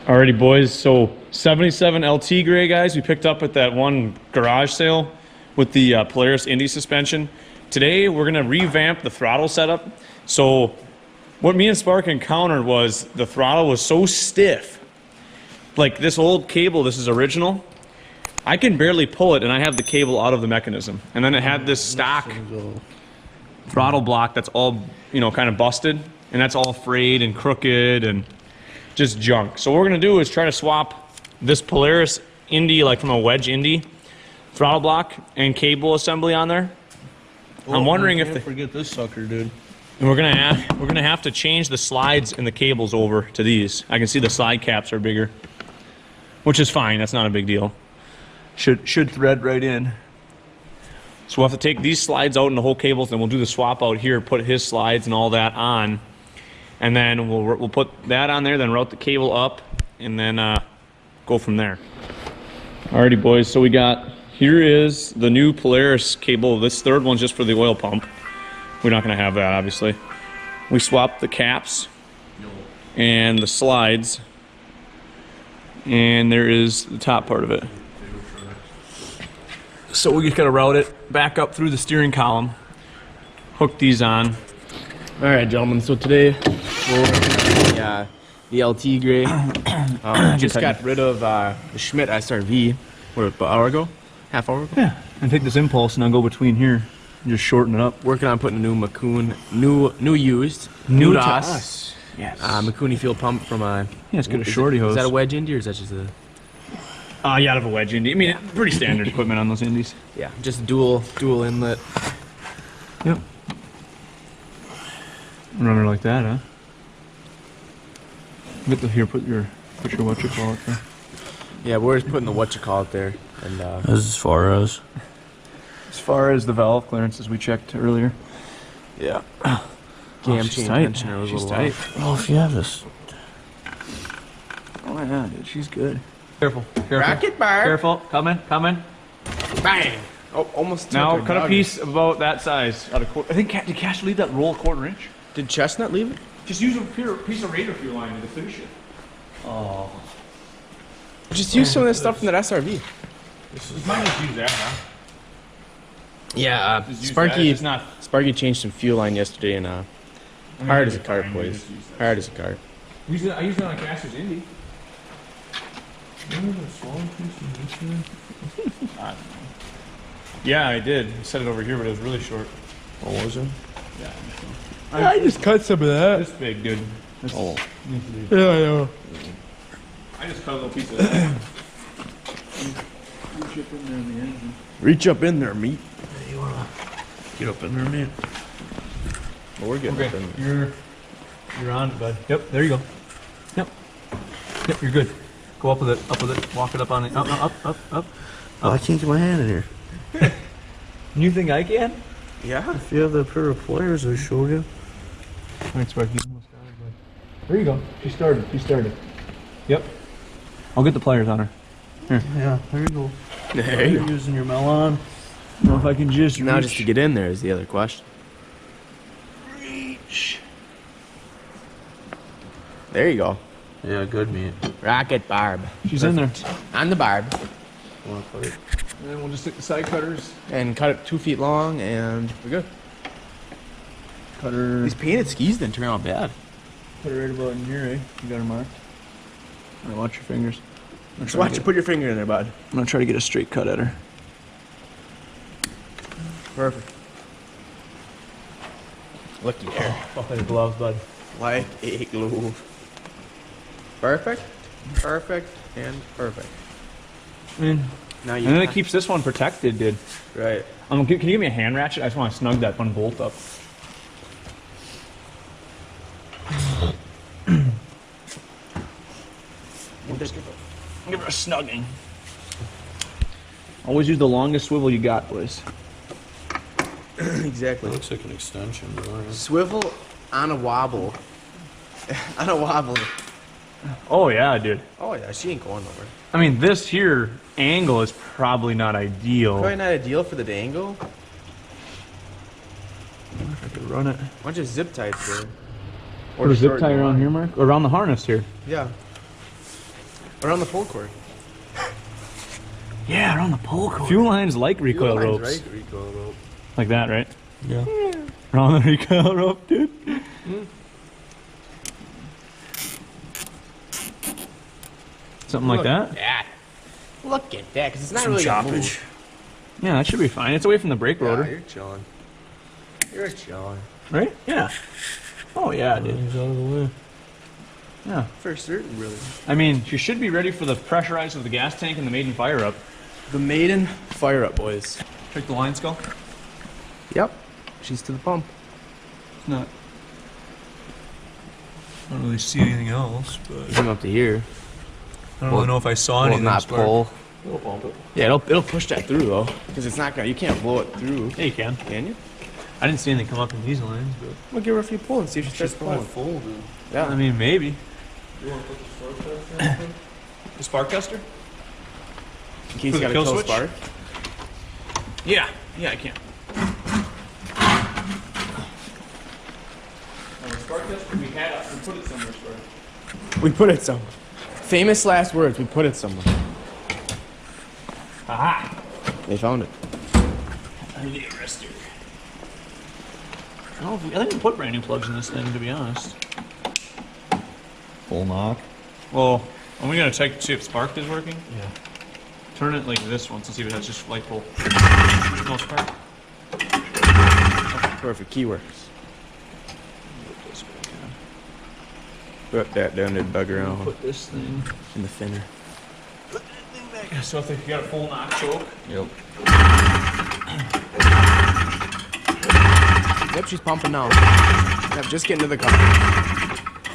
Alrighty, boys. So 77 L Tigre, guys, we picked up at that one garage sale with the Polaris Indy suspension. Today, we're gonna revamp the throttle setup. So what me and Spark encountered was the throttle was so stiff. Like this old cable, this is original. I can barely pull it, and I have the cable out of the mechanism. And then it had this stock throttle block that's all, you know, kind of busted, and that's all frayed and crooked and just junk. So what we're gonna do is try to swap this Polaris Indy, like from a wedge Indy, throttle block and cable assembly on there. I'm wondering if forget this sucker, dude. And we're gonna have to change the slides and the cables over to these. I can see the slide caps are bigger, which is fine. That's not a big deal. Should thread right in. So we'll have to take these slides out and the whole cables, and we'll do the swap out here, put his slides and all that on, and then we'll put that on there, then route the cable up, and then go from there. Alrighty, boys. So here is the new Polaris cable. This third one's just for the oil pump. We're not going to have that, obviously. We swapped the caps and the slides, and there is the top part of it. So we just got to route it back up through the steering column, hook these on. All right, gentlemen, so today we're working on the LT Tigre. Just got rid of the Schmidt SRV, about an hour ago? Half hour ago? Yeah, and take this impulse and then go between here and just shorten it up. Working on putting a new Makun, new used, new to us. Yes. Makuni fuel pump from a... Yeah, it's got a shorty hose. Is that a wedge Indy or is that just a... Yeah, out of a wedge Indy. I mean, pretty standard equipment on those Indies. Yeah, just dual inlet. Yep. Run it like that, huh? Put your what you call it there. Yeah, we're just putting the what you call it there. And As far as the valve clearances we checked earlier. yeah. Cam chain tight. tensioner was a She's little tight. off. well, if you have this, Oh yeah, dude, she's good. Careful. Racket bar. Careful. Coming. Bang! Oh, almost. Now cut a piece about that size out of quarter. I think did Cash leave that roll 1/4 inch? Did Chestnut leave it? Just use a piece of radar fuel line to finish it. Oh. Just use some of this stuff from that SRV. You might just use that, huh? Yeah, Just use Sparky. that. It's not. Sparky changed some fuel line yesterday, and hard as a cart, boys. Hard as a cart. I use it on Caster's Indy. Yeah, I did. I set it over here, but it was really short. What was it? Yeah. I just cut some of that. This big, dude. Yeah, I know. I just cut a little piece of that. Reach up in there, meat. you wanna get up in there, man. Well, we're getting up in there. You're on, bud. Yep, there you go. Yep, you're good. Go up with it, walk it up on it. Up. Oh, I can't get my hand in here. You think I can? Yeah. If you have the pair of pliers I showed you. Thanks, Sparky. Almost got it, bud. There you go. She started. Yep. I'll get the pliers on her. Here. Yeah, there you go. There you You're go. using your melon. I don't know if I can just Now, reach. just to get in there is the other question. Reach. There you go. Yeah, good meat. Rocket barb. She's in there. On the barb. Wanna put it? And then we'll just take the side cutters. And cut it 2 feet long, and we're good. Cut her. These painted skis didn't turn out bad. Put her right about in here, eh? You got her marked. All right, watch your fingers. Just watch you put your finger in there, bud. I'm gonna try to get a straight cut at her. Perfect. Looky there. Fuck like a glove, bud. Like a glove. Perfect, and perfect. I mean, Now and you then it keeps this one protected, dude. right. Can you give me a hand ratchet? I just want to snug that one bolt up. Give her a snugging. Always use the longest swivel you got, boys. Exactly. Looks like an extension. Right? Swivel on a wobble. On a wobble. Oh yeah, dude. Oh yeah, she ain't going nowhere. I mean, this here angle is probably not ideal. Probably not ideal for the Dango. If I could run it. Why don't you zip tie it there? Put a zip tie around here, Mark? Or around the harness here. Yeah. Around the pull cord. Yeah, around the pole cord. Fuel lines like recoil ropes. Right, recoil rope. Like that, right? Yeah. Around the recoil rope, dude. Something like that? Yeah. Look at that, because it's not Some really gonna choppage. move. Yeah, that should be fine. It's away from the brake Yeah, rotor. you're chilling. You're chilling. Right? Yeah. Oh, yeah, dude. He's out of the way. Yeah. For certain, really. I mean, you should be ready for the pressurize of the gas tank and the maiden fire up. The maiden fire up, boys. Check the line skull. Yep. She's to the pump. It's not. I don't really see anything else, but Come up to here. I don't really know if I saw Well, anything. not Spark. pull. We'll bump it. Yeah, it'll push that through though, because it's not gonna. You can't blow it through, Yeah, you can. can you? I didn't see anything come up in these lines, but. We'll give her a few pull and see if she starts pulling. full, dude. Yeah. I mean, maybe. You want to put the spark tester on? The spark tester? in case for you the got a kill kill switch? spark. Yeah. Yeah, I can. The spark tester, we had it. We put it somewhere, Spark. We put it somewhere. Famous last words. We put it somewhere. Aha! They found it. I need a arrestor. I don't know if I think we put brand new plugs in this thing, to be honest. Full knock. Well, I'm gonna check to see if spark is working. Yeah. Turn it like this once and see if it has just light pull. No spark. Perfect. Key works. Put that down there, bug around Put this thing. in the fender. So if you got a full knock choke. Yep. Yep, she's pumping now. Yep, just getting to the car.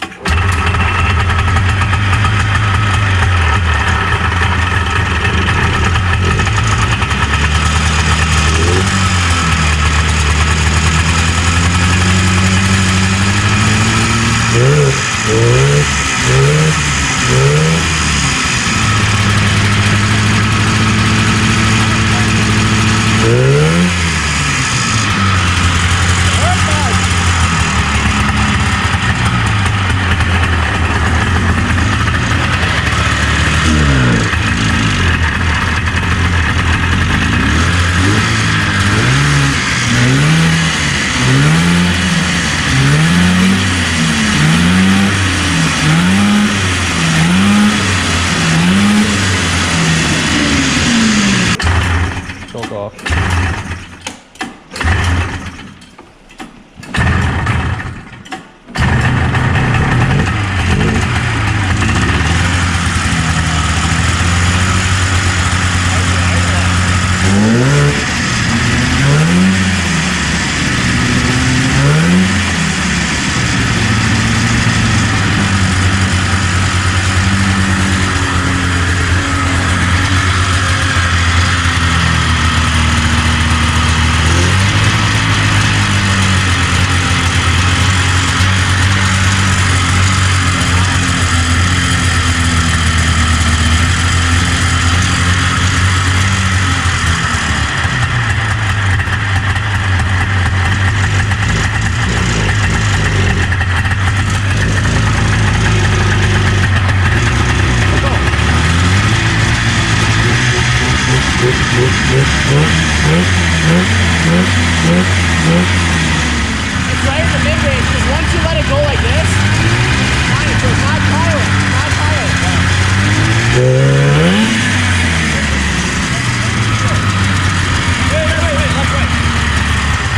Choke off. It's right in the mid-range, because once you let it go like this, fine, so it's not pilot. Not pilot. Wait, left, right.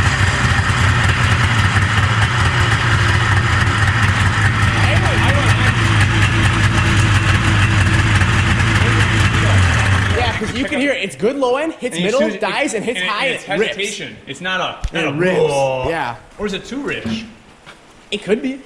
Yeah, because you can hear it. It's good low end, hits middle, dies, and hits high, and it's it rips. hesitation. It's not a. And it Not a rips. roar. Yeah. Or is it too rich? It could be.